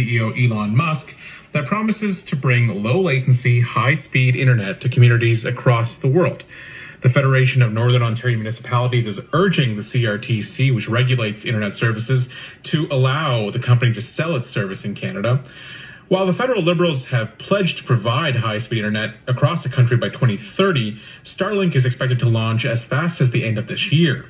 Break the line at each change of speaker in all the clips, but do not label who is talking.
CEO Elon Musk that promises to bring low-latency, high-speed internet to communities across the world. The Federation of Northern Ontario Municipalities is urging the CRTC, which regulates internet services, to allow the company to sell its service in Canada. While the federal Liberals have pledged to provide high-speed internet across the country by 2030, Starlink is expected to launch as fast as the end of this year.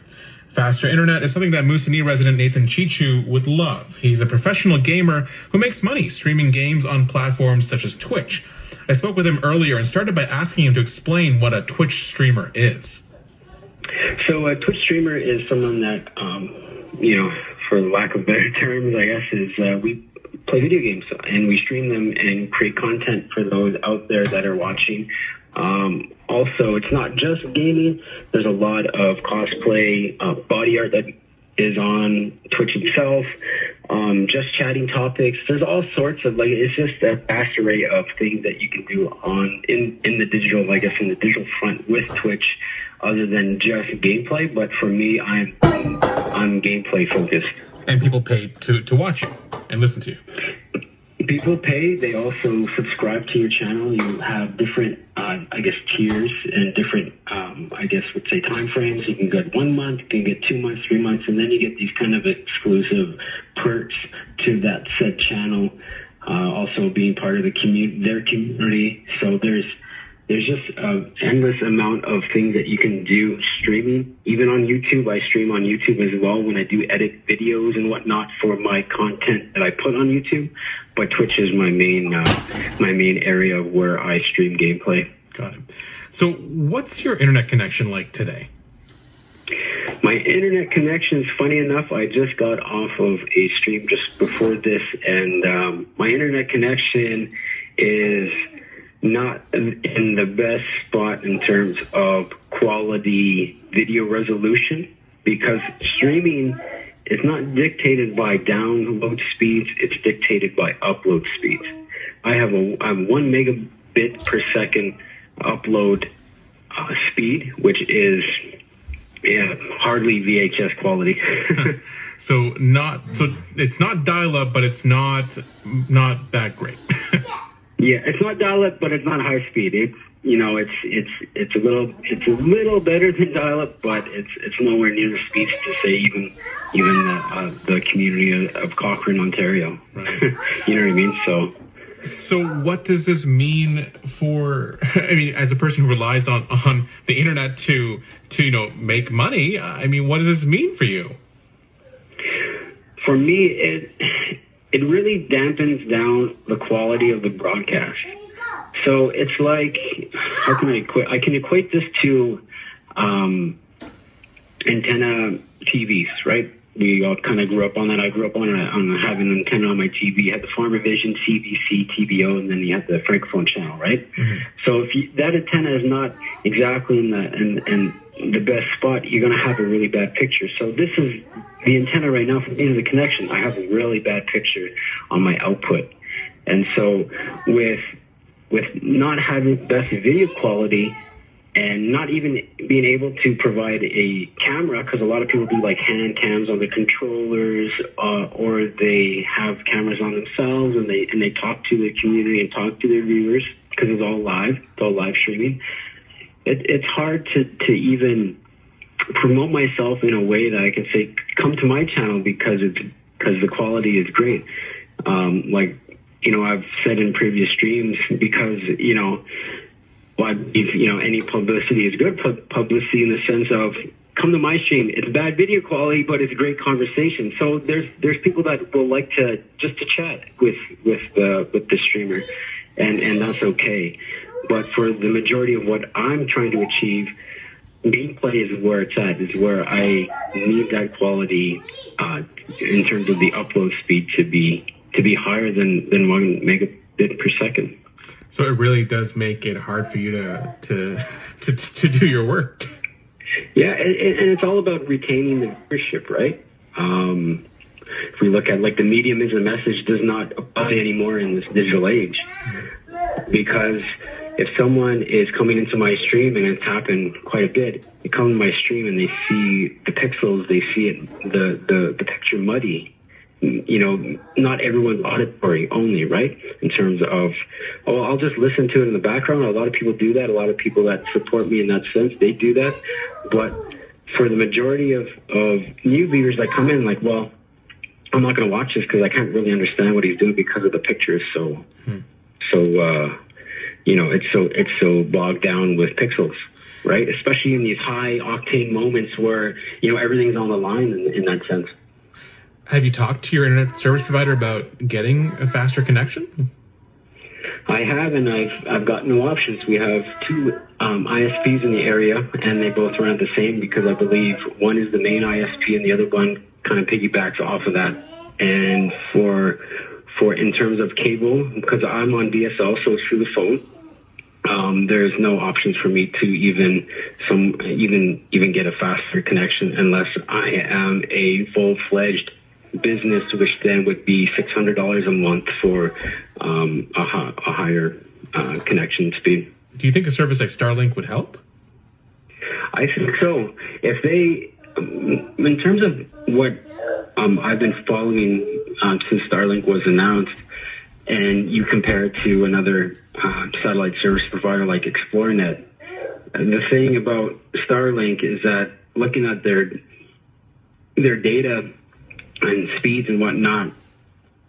Faster internet is something that Moosonee resident Nathan Chichu would love. He's a professional gamer who makes money streaming games on platforms such as Twitch. I spoke with him earlier and started by asking him to explain what a Twitch streamer is.
So a Twitch streamer is someone that, for lack of better terms, I guess, is we play video games and we stream them and create content for those out there that are watching. Also, it's not just gaming. There's a lot of cosplay, body art that is on Twitch itself, just chatting topics. There's all sorts of, it's just a vast array of things that you can do in the digital, in the digital front with Twitch, other than just gameplay. But for me, I'm gameplay focused.
And people pay to watch you and listen to you.
People pay. They also subscribe to your channel. You have different, tiers and different, time frames. You can get 1 month, you can get 2 months, 3 months, and then you get these kind of exclusive perks to that said channel. Also being part of their community. So there's just an endless amount of things that you can do streaming. Even on YouTube, I stream on YouTube as well when I do edit videos and whatnot for my content that I put on YouTube. But Twitch is my main area where I stream gameplay.
Got it. So what's your internet connection like today?
My internet connection is, funny enough, I just got off of a stream just before this, and my internet connection is not in the best spot in terms of quality video resolution, because streaming is not dictated by download speeds, it's dictated by upload speeds. I have 1 megabit per second upload speed, which is hardly VHS quality.
So it's not dial-up, but it's not that great.
Yeah, it's not dial-up, but it's not high speed. It's a little better than dial-up, but it's nowhere near the speeds to say even the community of Cochrane, Ontario.
Right.
You know what I mean?
So what does this mean for? I mean, as a person who relies on the internet to make money, I mean, what does this mean for you?
For me, it really dampens down the quality of the broadcast. So it's like, how can I can equate this to antenna TVs, right? We all kind of grew up on that. I grew up on having an antenna on my TV. You had the Farmer Vision, CBC, TVO, and then you had the Francophone channel, right? Mm-hmm. So if that antenna is not exactly in the best spot, you're going to have a really bad picture. So this is the antenna right now. For me, the connection, I have a really bad picture on my output. And so with not having the best video quality and not even being able to provide a camera, because a lot of people do like hand cams on the controllers, or they have cameras on themselves and they talk to the community and talk to their viewers, because it's all live streaming. It's hard to even promote myself in a way that I can say, come to my channel because the quality is great. I've said in previous streams, because any publicity is good publicity, in the sense of, come to my stream. It's bad video quality, but it's great conversation. So there's people that will like to chat with the streamer, and that's okay. But for the majority of what I'm trying to achieve, gameplay is where it's at. Is where I need that quality in terms of the upload speed to be higher than 1 megabit per second.
So it really does make it hard for you to do your work.
Yeah, and it's all about retaining the viewership, right? If we look at the medium as a message does not apply anymore in this digital age, because if someone is coming into my stream, and it's happened quite a bit, they come to my stream and they see the pixels, they see the picture muddy, not everyone's auditory only, right? In terms of, I'll just listen to it in the background. A lot of people do that. A lot of people that support me in that sense, they do that. But for the majority of new viewers that come in, like, well, I'm not going to watch this because I can't really understand what he's doing because of the pictures. It's so bogged down with pixels, right? Especially in these high octane moments where, everything's on the line in that sense.
Have you talked to your internet service provider about getting a faster connection?
I have, and I've got no options. We have two ISPs in the area, and they both run the same because I believe one is the main ISP and the other one kind of piggybacks off of that. And for in terms of cable, because I'm on DSL, so it's through the phone. There's no options for me to even get a faster connection unless I am a full-fledged business, which then would be $600 a month for a higher connection speed.
Do you think a service like Starlink would help?
I think so. If they, in terms of what I've been following since Starlink was announced, and you compare it to another satellite service provider like ExploreNet, the thing about Starlink is that looking at their data and speeds and whatnot,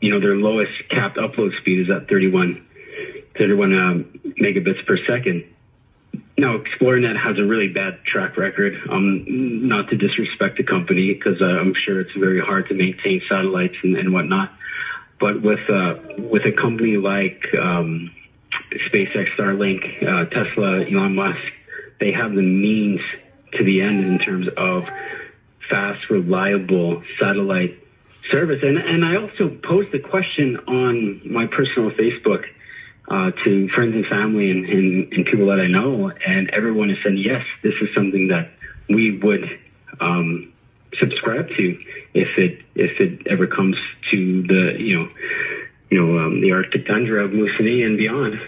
their lowest capped upload speed is at 31 megabits per second. Now, ExploreNet has a really bad track record. Not to disrespect the company, because I'm sure it's very hard to maintain satellites and whatnot. But with a company like SpaceX, Starlink, Tesla, Elon Musk, they have the means to the end in terms of fast, reliable satellite service. And I also posed a question on my personal Facebook to friends and family and people that I know, and everyone has said, yes, this is something that we would subscribe to if it ever comes to the the Arctic tundra of Moosonee and beyond.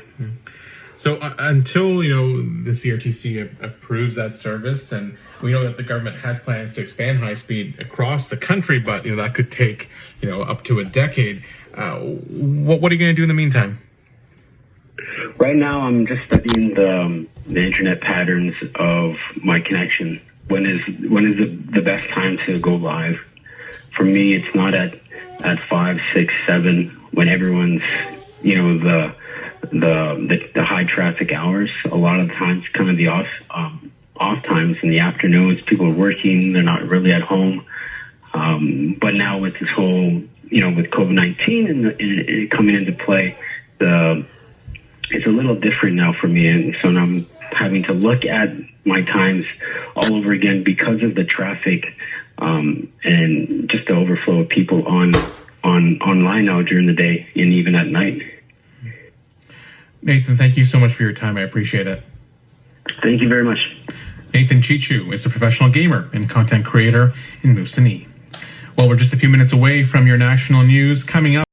So until the CRTC approves that service, and we know that the government has plans to expand high speed across the country, but that could take up to a decade. What are you going to do in the meantime?
Right now, I'm just studying the internet patterns of my connection. When is the best time to go live? For me, it's not at 5, 6, 7 when everyone's the high traffic hours. A lot of the times, kind of the off times in the afternoons, people are working, they're not really at home. But now with this whole with COVID-19 and it coming into play, it's a little different now for me, and so now I'm having to look at my times all over again because of the traffic and just the overflow of people online now during the day and even at night.
Nathan, thank you so much for your time. I appreciate it.
Thank you very much.
Nathan Chichu is a professional gamer and content creator in Moosonee. Well, we're just a few minutes away from your national news. Coming up,